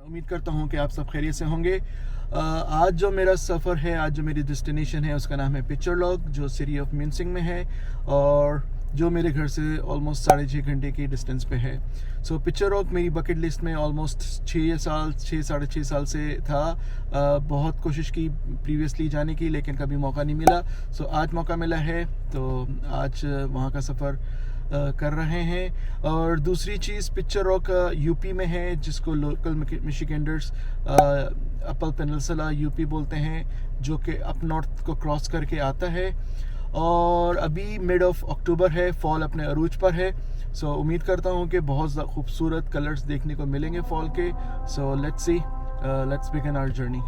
उम्मीद करता हूँ कि आप सब खैरियत से होंगे। आज जो मेरा सफ़र है, आज जो मेरी डेस्टिनेशन है, उसका नाम है पिक्चर लॉक, जो सिटी ऑफ मिनसिंग में है और जो मेरे घर से ऑलमोस्ट 6.5 घंटे की डिस्टेंस पे है। सो पिक्चर लॉक मेरी बकेट लिस्ट में ऑलमोस्ट 6 साढ़े 6 साल से था। बहुत कोशिश की प्रीवियसली जाने की, लेकिन कभी मौका नहीं मिला। सो आज मौका मिला है, तो आज वहाँ का सफ़र कर रहे हैं। और दूसरी चीज़, पिक्चर रॉक यूपी में है, जिसको लोकल मिशिगेंडर्स अपर पेनिनसुला यूपी बोलते हैं, जो कि अप नॉर्थ को क्रॉस करके आता है। और अभी मिड ऑफ अक्टूबर है, फॉल अपने अरूज पर है। सो उम्मीद करता हूँ कि बहुत खूबसूरत कलर्स देखने को मिलेंगे फॉल के। So let's begin our journey.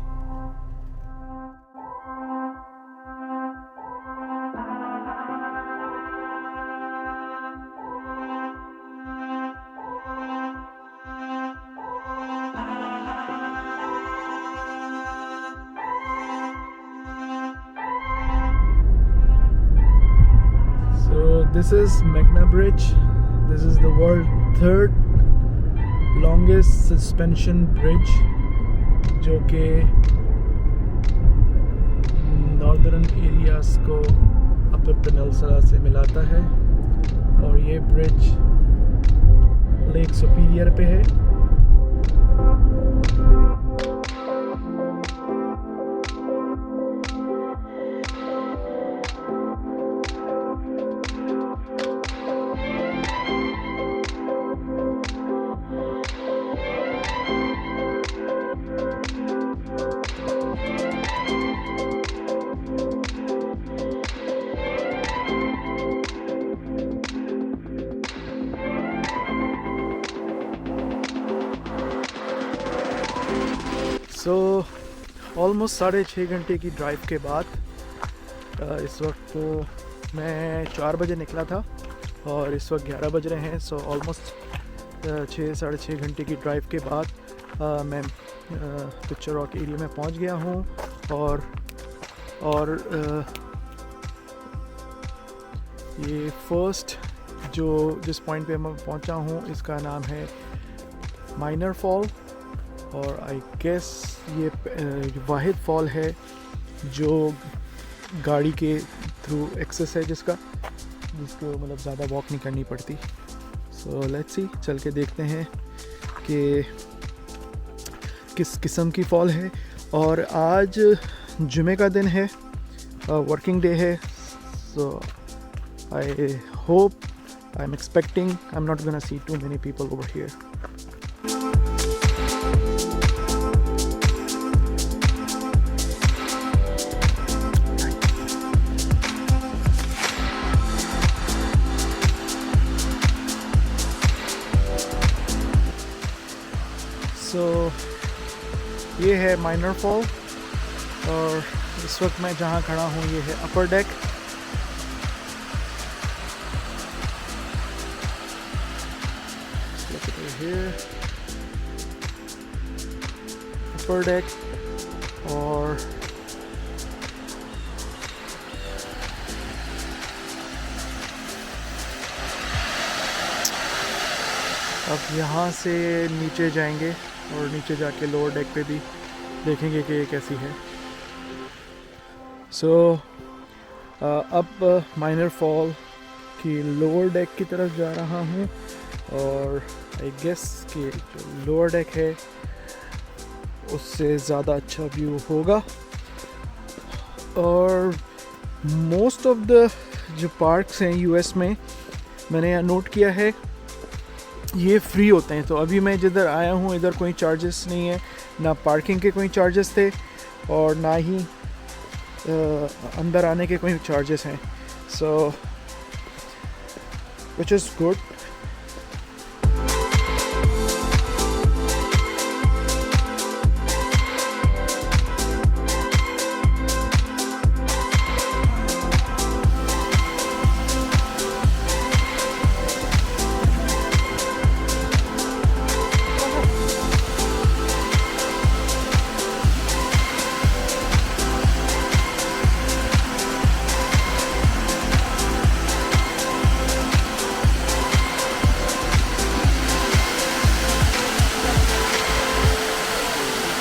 This is Meghna Bridge. This is the world's third longest suspension bridge, जो कि नॉर्दर्न एरियाज को अपर पेनिनसुला से मिलाता है। और ये ब्रिज लेक सुपीरियर पे है। सो ऑलमोस्ट 6.5 घंटे की ड्राइव के बाद इस वक्त मैं 4 बजे निकला था और इस वक्त 11 बज रहे हैं। सो ऑलमोस्ट 6 साढ़े 6 घंटे की ड्राइव के बाद मैं पिक्चर रॉक एरिया में पहुंच गया हूं। और ये फर्स्ट जिस पॉइंट पे मैं पहुंचा हूं, इसका नाम है माइनर फॉल। और आई गेस ये वाहिद फॉल है जो गाड़ी के थ्रू एक्सेस है, जिसको मतलब ज़्यादा वॉक नहीं करनी पड़ती। सो लेट्स सी, चल के देखते हैं कि किस किस्म की फॉल है। और आज जुमे का दिन है, वर्किंग डे है। So I hope, I am expecting, I am not gonna see too many people over here. So ये है माइनर फॉल और इस वक्त मैं जहाँ खड़ा हूँ ये है अपर डेक। अपर डेक। और अब यहाँ से नीचे जाएंगे और नीचे जाके लोअर डेक पे भी देखेंगे कि ये कैसी है। सो अब माइनर फॉल की लोअर डेक की तरफ जा रहा हूँ और आई गेस कि जो लोअर डेक है उससे ज़्यादा अच्छा व्यू होगा। और मोस्ट ऑफ द जो पार्क्स हैं यूएस में, मैंने यहाँ नोट किया है, ये फ्री होते हैं। तो अभी मैं जिधर आया हूँ इधर कोई चार्जेस नहीं है, ना पार्किंग के कोई चार्जेस थे और ना ही अंदर आने के कोई चार्जेस हैं। So which is good.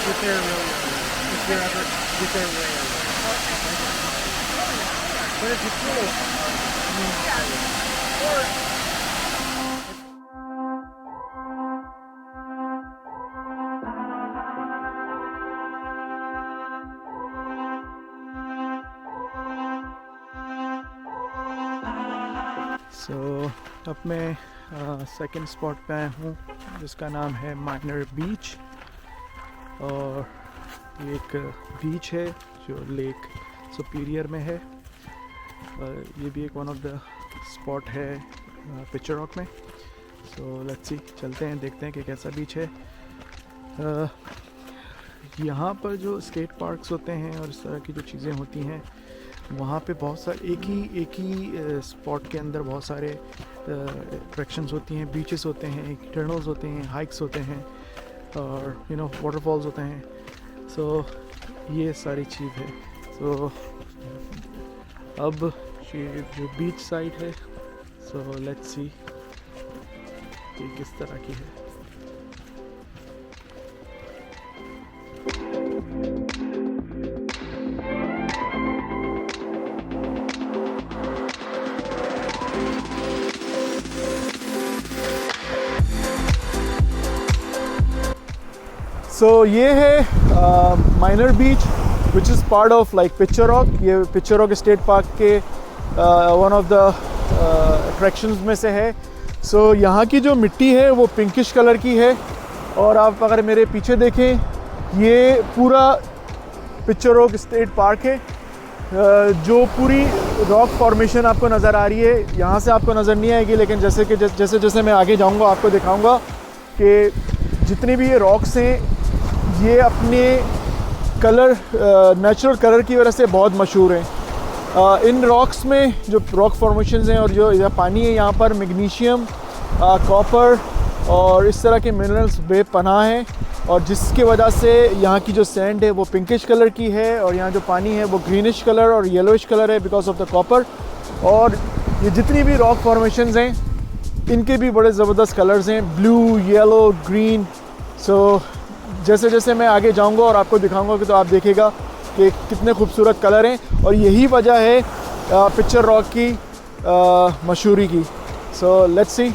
Get there really early. If you're ever get there way early. But if it's really, सो अब मैं सेकंड स्पॉट पे आया हूँ जिसका नाम है माइनर बीच, और ये एक बीच है जो लेक सुपीरियर में है। ये भी एक वन ऑफ द स्पॉट है पिक्चर रॉक में। सो लेट्स सी, चलते हैं देखते हैं कि कैसा बीच है। यहाँ पर जो स्टेट पार्क्स होते हैं और इस तरह की जो चीज़ें होती हैं, वहाँ पे बहुत सारे एक ही स्पॉट के अंदर बहुत सारे अट्रैक्शंस होती हैं, बीचेस होते हैं, टर्नल्स होते हैं, हाइक्स होते हैं और वाटरफॉल्स होते हैं। सो ये सारी चीज़ है। सो अब ये जो बीच साइड है, सो लेट्स सी कि किस तरह की है। सो ये है minor beach which is part of like picture rock. ये पिक्चर रॉक स्टेट पार्क के वन ऑफ द अट्रैक्शंस में से है। सो यहाँ की जो मिट्टी है वो पिंकिश कलर की है, और आप अगर मेरे पीछे देखें ये पूरा पिक्चर रॉक स्टेट पार्क है। जो पूरी रॉक फॉर्मेशन आपको नज़र आ रही है, यहाँ से आपको नज़र नहीं आएगी, लेकिन जैसे जैसे मैं आगे जाऊँगा आपको दिखाऊँगा कि जितनी भी ये रॉक्स हैं ये अपने कलर, नेचुरल कलर की वजह से बहुत मशहूर हैं। इन रॉक्स में जो रॉक फॉर्मेशंस हैं और जो पानी है, यहाँ पर मैग्नीशियम, कॉपर और इस तरह के मिनरल्स बेपनाह हैं, और जिसकी वजह से यहाँ की जो सैंड है वो पिंकिश कलर की है, और यहाँ जो पानी है वो ग्रीनिश कलर और येलोइश कलर है बिकॉज ऑफ द कॉपर। और ये जितनी भी रॉक फॉर्मेशंस हैं इनके भी बड़े ज़बरदस्त कलर्स हैं, ब्लू, येलो, ग्रीन। सो जैसे जैसे मैं आगे जाऊंगा और आपको दिखाऊंगा कि तो आप देखिएगा कि कितने खूबसूरत कलर हैं, और यही वजह है पिक्चर रॉक की मशहूरी की। सो लेट्स सी।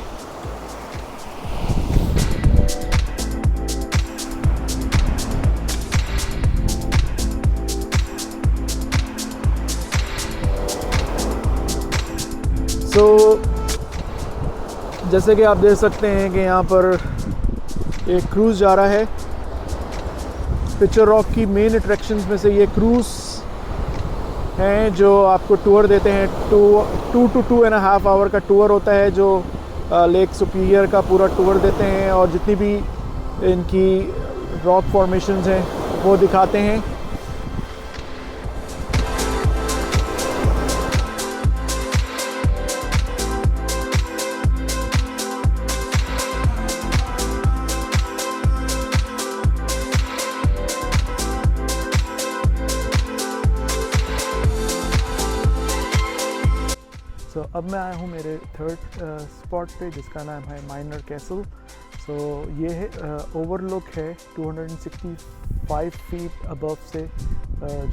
सो जैसे कि आप देख सकते हैं कि यहाँ पर एक क्रूज़ जा रहा है। पिक्चर रॉक की मेन अट्रैक्शंस में से ये क्रूज़ हैं जो आपको टूर देते हैं। 2 to 2.5 आवर का टूर होता है जो लेक सुपीरियर का पूरा टूर देते हैं, और जितनी भी इनकी रॉक फॉर्मेशंस हैं वो दिखाते हैं। सो अब मैं आया हूँ मेरे थर्ड स्पॉट पे जिसका नाम है माइनर कैसल। सो ये है ओवरलुक है 265 फीट अबव से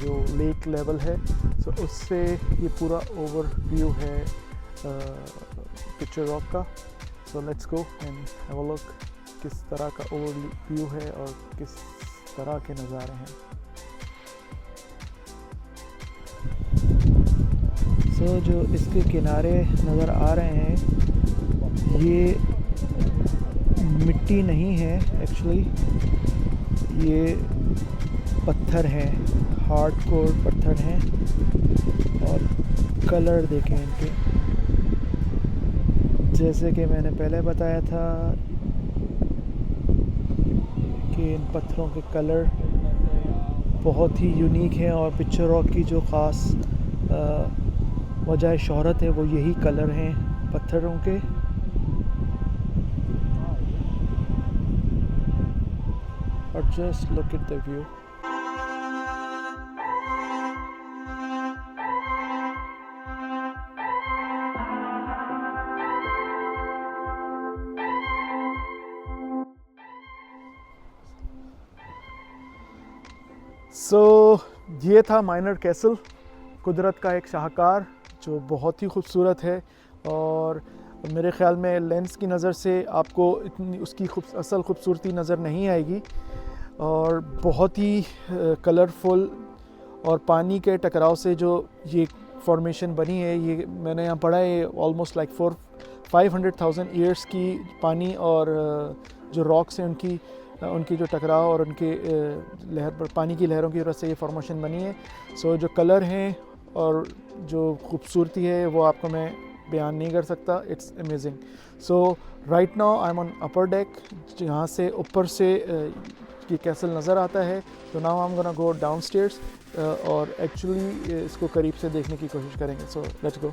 जो लेक लेवल है। सो उससे ये पूरा ओवरव्यू है पिक्चर रॉक का। So let's go and have a look किस तरह का ओवरव्यू है और किस तरह के नज़ारे हैं। तो जो इसके किनारे नज़र आ रहे हैं ये मिट्टी नहीं है, एक्चुअली ये पत्थर हैं, हार्डकोर पत्थर हैं, और कलर देखें इनके। जैसे कि मैंने पहले बताया था कि इन पत्थरों के कलर बहुत ही यूनिक हैं, और पिक्चर रॉक की जो ख़ास वजह शोहरत है वो यही कलर हैं पत्थरों के। और just look at the view. So ये था माइनर कैसल, कुदरत का एक शाहकार जो बहुत ही खूबसूरत है, और मेरे ख़्याल में लेंस की नज़र से आपको इतनी उसकी असल खूबसूरती नज़र नहीं आएगी, और बहुत ही कलरफुल, और पानी के टकराव से जो ये फॉर्मेशन बनी है, ये मैंने यहाँ पढ़ा है ऑलमोस्ट लाइक 500,000 ईयर्स की पानी और जो रॉक्स हैं उनकी जो टकराव और उनके लहर पर पानी की लहरों की वजह से ये फॉर्मेशन बनी है। सो जो कलर हैं और जो खूबसूरती है वो आपको मैं बयान नहीं कर सकता, it's amazing. So right now I am on upper deck, जहाँ से ऊपर से ये कैसल नज़र आता है। तो now I am gonna go down stairs और एक्चुअली इसको करीब से देखने की कोशिश करेंगे। So let's go.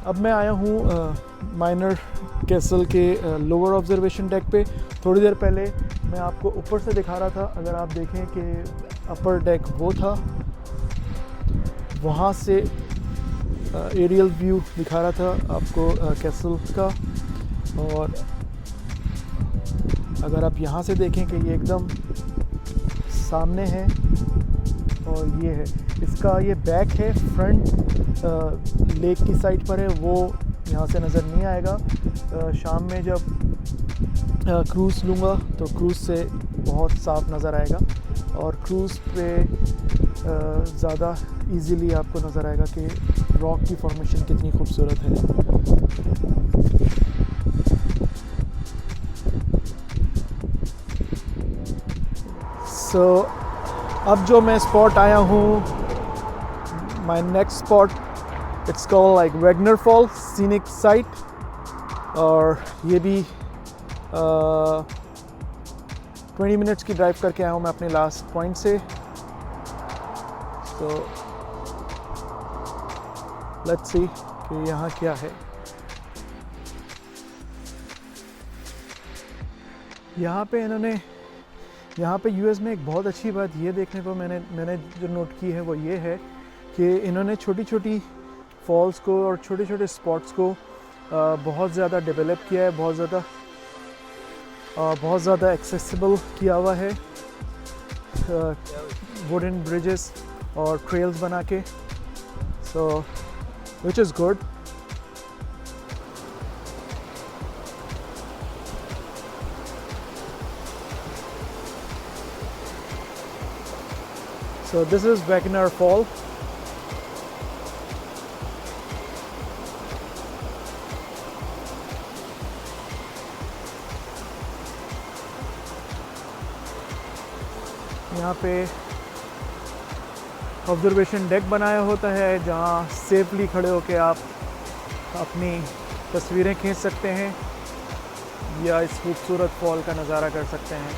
अब मैं आया हूँ माइनर कैसल के लोअर ऑब्जर्वेशन डेक पे। थोड़ी देर पहले मैं आपको ऊपर से दिखा रहा था, अगर आप देखें कि अपर डेक वो था, वहाँ से एरियल व्यू दिखा रहा था आपको कैसल का। और अगर आप यहाँ से देखें कि ये एकदम सामने है, और ये है इसका ये बैक है, फ्रंट लेक की साइड पर है, वो यहाँ से नज़र नहीं आएगा। शाम में जब क्रूज़ लूँगा तो क्रूज़ से बहुत साफ नज़र आएगा, और क्रूज़ पे ज़्यादा इजीली आपको नज़र आएगा कि रॉक की फॉर्मेशन कितनी खूबसूरत है। सो अब जो मैं स्पॉट आया हूँ, my next spot, it's called like Wagner fall scenic site, और ये भी 20 मिनट्स की ड्राइव करके आया हूँ मैं अपने लास्ट पॉइंट से। तो लेट्स सी कि यहाँ क्या है। यहाँ पे यूएस में एक बहुत अच्छी बात ये देखने को मैंने जो नोट की है वो ये है कि इन्होंने छोटी छोटी फॉल्स को और छोटे छोटे स्पॉट्स को बहुत ज़्यादा डेवलप किया है, बहुत ज़्यादा एक्सेसिबल किया हुआ है, वुडन ब्रिजेस और ट्रेल्स बना के। So which is good. So this is Wagner Fall. यहाँ पे ऑब्जर्वेशन डेक बनाया होता है जहाँ सेफली खड़े होकर आप अपनी तस्वीरें खींच सकते हैं या इस खूबसूरत फॉल का नज़ारा कर सकते हैं।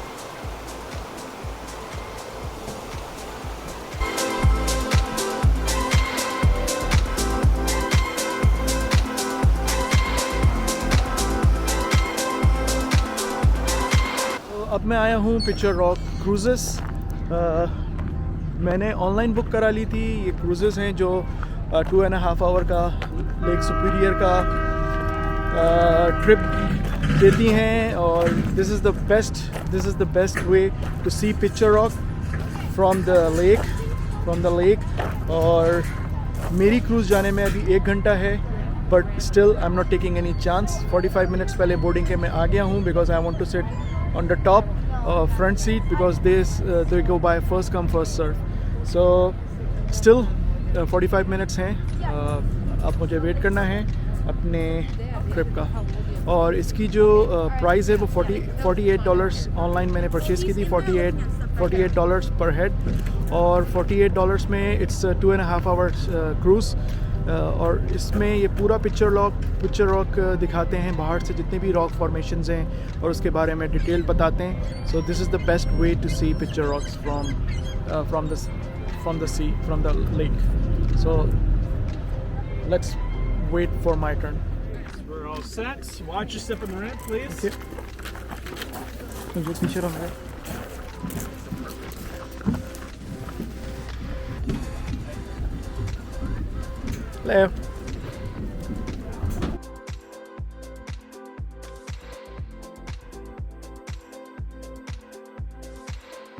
अब मैं आया हूँ पिक्चर रॉक क्रूज़ेस। मैंने ऑनलाइन बुक करा ली थी। ये क्रूज़ेस हैं जो 2.5 आवर का लेक सुपीरियर का ट्रिप देती हैं, और this is the best way to see picture rock from the lake. और मेरी क्रूज़ जाने में अभी 1 घंटा है, but still I am not taking any chance. 45 minutes पहले बोर्डिंग के मैं आ गया हूँ, because I want to sit on the top front seat, because they go by first come first serve. So still 45 minutes हैं, अब मुझे wait करना है अपने ट्रिप का। और इसकी जो प्राइस है वो $48 ऑनलाइन मैंने परचेज़ की थी, $48 पर हेड, और $48 में इट्स 2.5 आवर्स क्रूज़। और इसमें ये पूरा पिक्चर रॉक दिखाते हैं, बाहर से जितने भी रॉक फॉर्मेशंस हैं और उसके बारे में डिटेल बताते हैं। So this is the best way to see Picture Rocks from the lake. So let's wait for my turn. We're all set. Watch your step on the ramp, please. मुझे पीछे रखना है। Hello.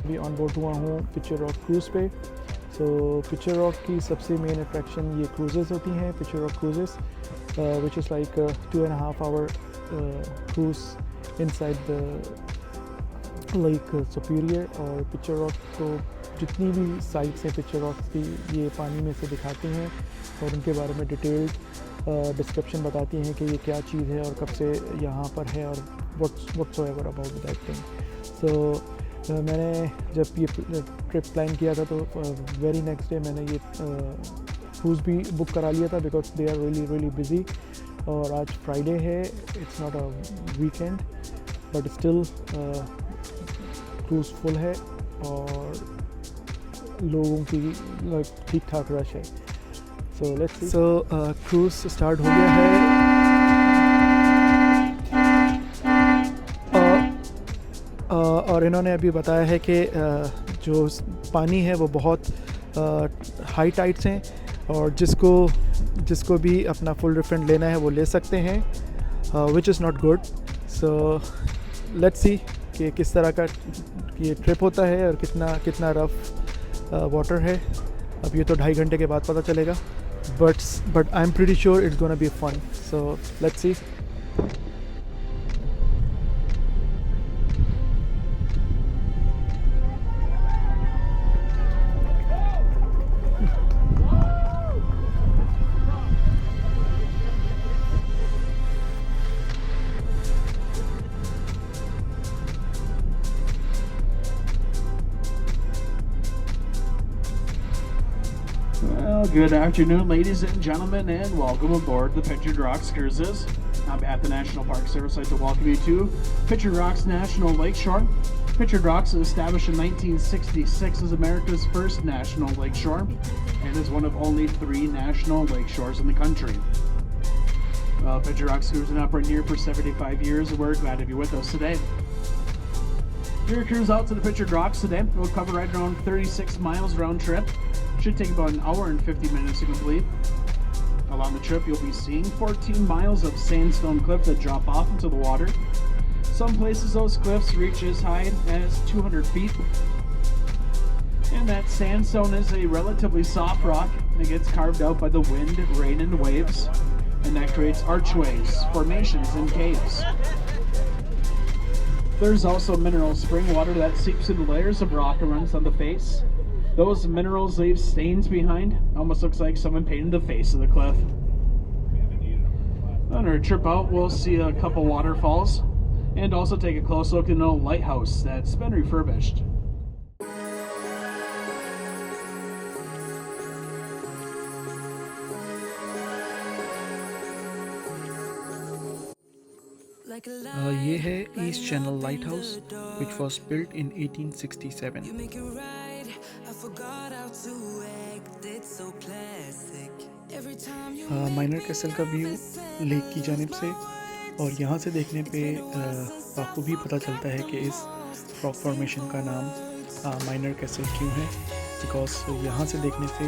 अभी on board हुआ हूँ picture rock cruise पे। So picture rock की सबसे मेन अट्रैक्शन ये क्रूजेस होती हैं, Picture Rock cruises which is like 2.5 hour cruise inside the Lake Superior. और पिक्चर रॉक को जितनी भी साइट्स हैं पिक्चर रॉक की ये पानी में से दिखाती हैं और उनके बारे में डिटेल्ड डिस्क्रिप्शन बताती हैं कि ये क्या चीज़ है और कब से यहाँ पर है और व्हाट्सोएवर अबाउट दैट थिंग। सो मैंने जब ये ट्रिप प्लान किया था तो वेरी नेक्स्ट डे मैंने ये क्रूज़ भी बुक करा लिया था because they are really busy. और आज फ्राइडे है, it's not a weekend but still cruise full है और लोगों की ठीक ठाक रश है। So let's see. So cruise start हो गया है। और इन्होंने अभी बताया है कि जो पानी है वो बहुत हाई टाइड्स हैं और जिसको भी अपना फुल रिफंड लेना है वो ले सकते हैं, which is not good. So let's सी कि किस तरह का ये ट्रिप होता है और कितना रफ वाटर है। अब ये तो 2.5 घंटे के बाद पता चलेगा, but I am pretty sure it's gonna be fun. So let's see. Well, good afternoon, ladies and gentlemen, and welcome aboard the Pictured Rocks Cruises. I'm at the National Park Service. I'd like to welcome you to Pictured Rocks National Lakeshore. Pictured Rocks was established in 1966 as America's first national lakeshore and is one of only 3 national lakeshores in the country. Pictured Rocks Cruises have been here for 75 years, and we're glad to be with us today. Your cruise out to the Pictured Rocks today will cover right around 36 miles round trip. Should take about an hour and 50 minutes to complete. Along the trip, you'll be seeing 14 miles of sandstone cliffs that drop off into the water. Some places those cliffs reach as high as 200 feet. And that sandstone is a relatively soft rock that gets carved out by the wind, rain, and waves. And that creates archways, formations, and caves. There's also mineral spring water that seeps through the layers of rock and runs on the face. Those minerals leave stains behind. Almost looks like someone painted the face of the cliff. On our trip out, we'll see a couple waterfalls and also take a close look at an old lighthouse that's been refurbished. ये है east channel light house which was built in 1867। Minor castle का view lake की जानिब से और यहाँ से देखने पे आपको भी पता चलता है कि इस रॉक फॉर्मेशन का नाम माइनर कैसल क्यों है, बिकॉज यहाँ से देखने से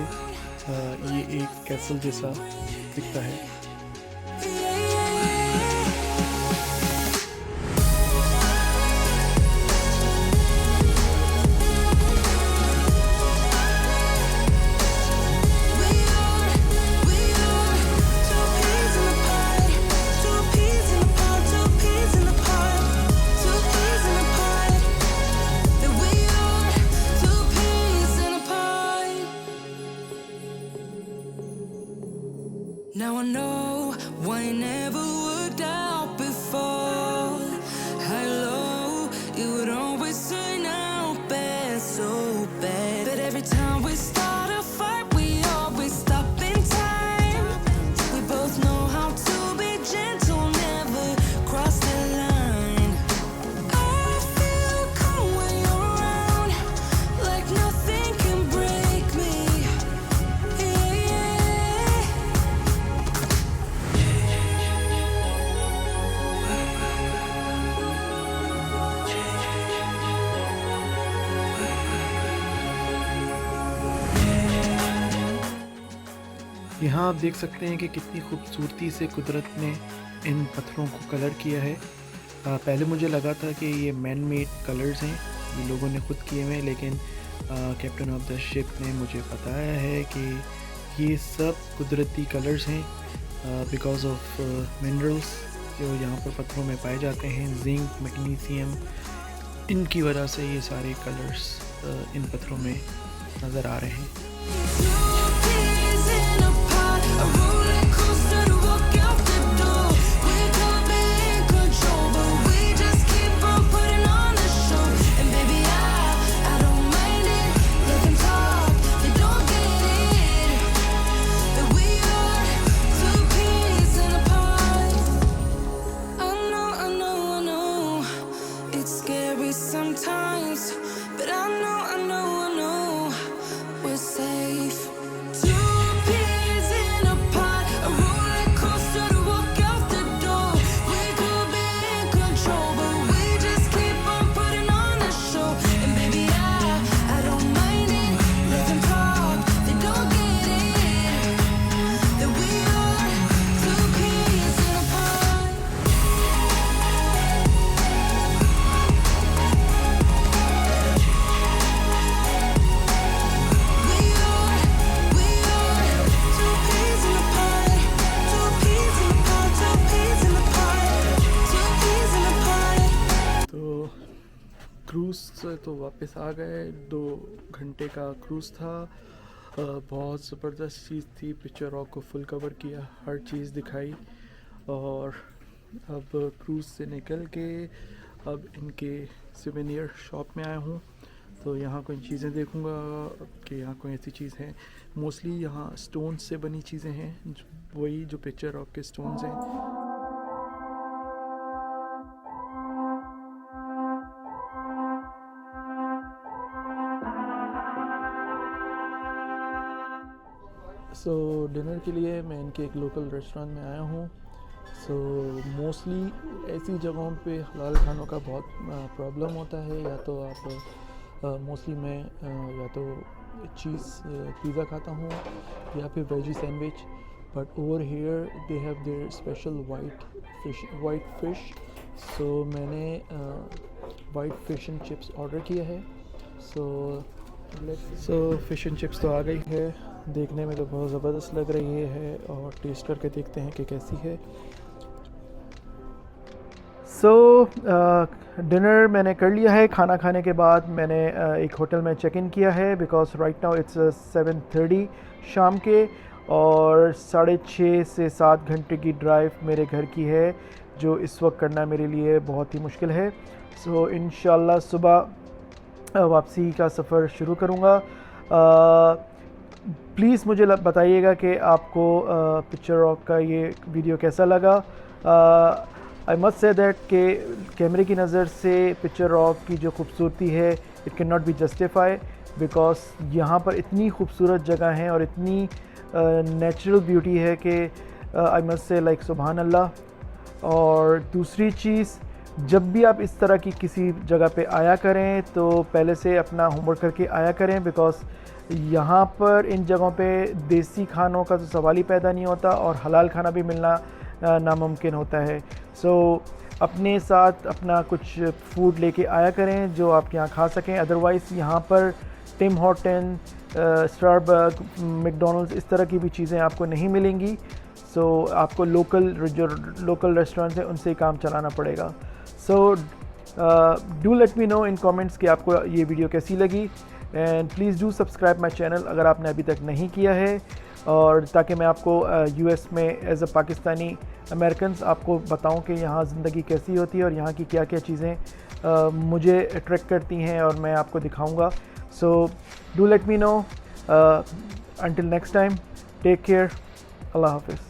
ये एक कैसल जैसा दिखता है। Now I know why I never worked out before. How low it would always turn out bad, so bad. But every time we start a fight, we always stop in time. We both know how to be gentle, never cross the line. I feel calm when you're around, like nothing can break me. यहाँ आप देख सकते हैं कि कितनी खूबसूरती से कुदरत ने इन पत्थरों को कलर किया है। पहले मुझे लगा था कि ये मैन मेड कलर्स हैं, ये लोगों ने खुद किए हुए हैं, लेकिन कैप्टन ऑफ द शिप ने मुझे बताया है कि ये सब कुदरती कलर्स हैं बिकॉज ऑफ मिनरल्स जो यहाँ पर पत्थरों में पाए जाते हैं, जिंक, मैग्नीशियम, इनकी वजह से ये सारे कलर्स इन पत्थरों में नज़र आ रहे हैं। Sometimes, but I know we're safe. Two peas in a pod, a roller coaster to walk out the door. We could be in control, but we just keep on putting on the show. And baby, I don't mind it. Let them talk, they don't get it. That we are two peas in a pod. Cruise से तो वापस आ गए। 2 घंटे का cruise था, बहुत ज़बरदस्त चीज़ थी। पिक्चर रॉक को फुल कवर किया, हर चीज़ दिखाई। और अब क्रूज़ से निकल के अब इनके सिवेनियर शॉप में आया हूँ, तो यहाँ कोई चीज़ें देखूँगा कि यहाँ कोई ऐसी चीज़ है। मोस्टली यहाँ स्टोन से बनी चीज़ें हैं, वही जो पिक्चर रॉक के स्टोन्स हैं। सो डिनर के लिए मैं इनके एक लोकल रेस्टोरेंट में आया हूँ। सो मोस्टली ऐसी जगहों पे हलाल खानों का बहुत प्रॉब्लम होता है। या तो आप मोस्टली मैं या तो चीज़ पिज़्ज़ा खाता हूँ या फिर veggie sandwich, but over here they have their special white fish. So मैंने white fish and chips order किया है। सो फिश एंड चिप्स तो आ गई है, देखने में तो बहुत ज़बरदस्त लग रही है और टेस्ट करके देखते हैं कि कैसी है। सो डिनर मैंने कर लिया है। खाना खाने के बाद मैंने एक होटल में चेक इन किया है बिकॉज राइट नाउ इट्स 7:30 शाम के, और 6.5 से 7 घंटे की ड्राइव मेरे घर की है, जो इस वक्त करना मेरे लिए बहुत ही मुश्किल है। सो इंशाल्लाह सुबह वापसी का सफ़र शुरू करूँगा। प्लीज़ मुझे बताइएगा कि आपको पिक्चर रॉक का ये वीडियो कैसा लगा। आई मस्ट से दैट कि कैमरे की नज़र से पिक्चर रॉक की जो खूबसूरती है it can not be justify, because यहाँ पर इतनी खूबसूरत जगह हैं और इतनी नेचुरल ब्यूटी है कि आई मस्ट से लाइक सुभान अल्लाह। और दूसरी चीज़, जब भी आप इस तरह की किसी जगह पे आया करें तो पहले से अपना होमवर्क करके आया करें, बिकॉज यहाँ पर इन जगहों पे देसी खानों का तो सवाल ही पैदा नहीं होता और हलाल खाना भी मिलना नामुमकिन होता है। सो अपने साथ अपना कुछ फूड लेके आया करें जो आप यहाँ खा सकें। अदरवाइज़ यहाँ पर टिम हॉर्टन, स्टारबक, मैकडॉनल्ड्स इस तरह की भी चीज़ें आपको नहीं मिलेंगी। सो आपको जो लोकल रेस्टोरेंट्स हैं उनसे ही काम चलाना पड़ेगा। सो do let me no in comments कि आपको ये वीडियो कैसी लगी, and please do subscribe my channel अगर आपने अभी तक नहीं किया है, और ताकि मैं आपको यूएस में एज अ पाकिस्तानी अमेरिकन आपको बताऊं कि यहाँ ज़िंदगी कैसी होती है और यहाँ की क्या क्या चीज़ें मुझे अट्रैक्ट करती हैं और मैं आपको दिखाऊंगा। So do let me know. Until next time, take care, अल्लाह हाफिज़।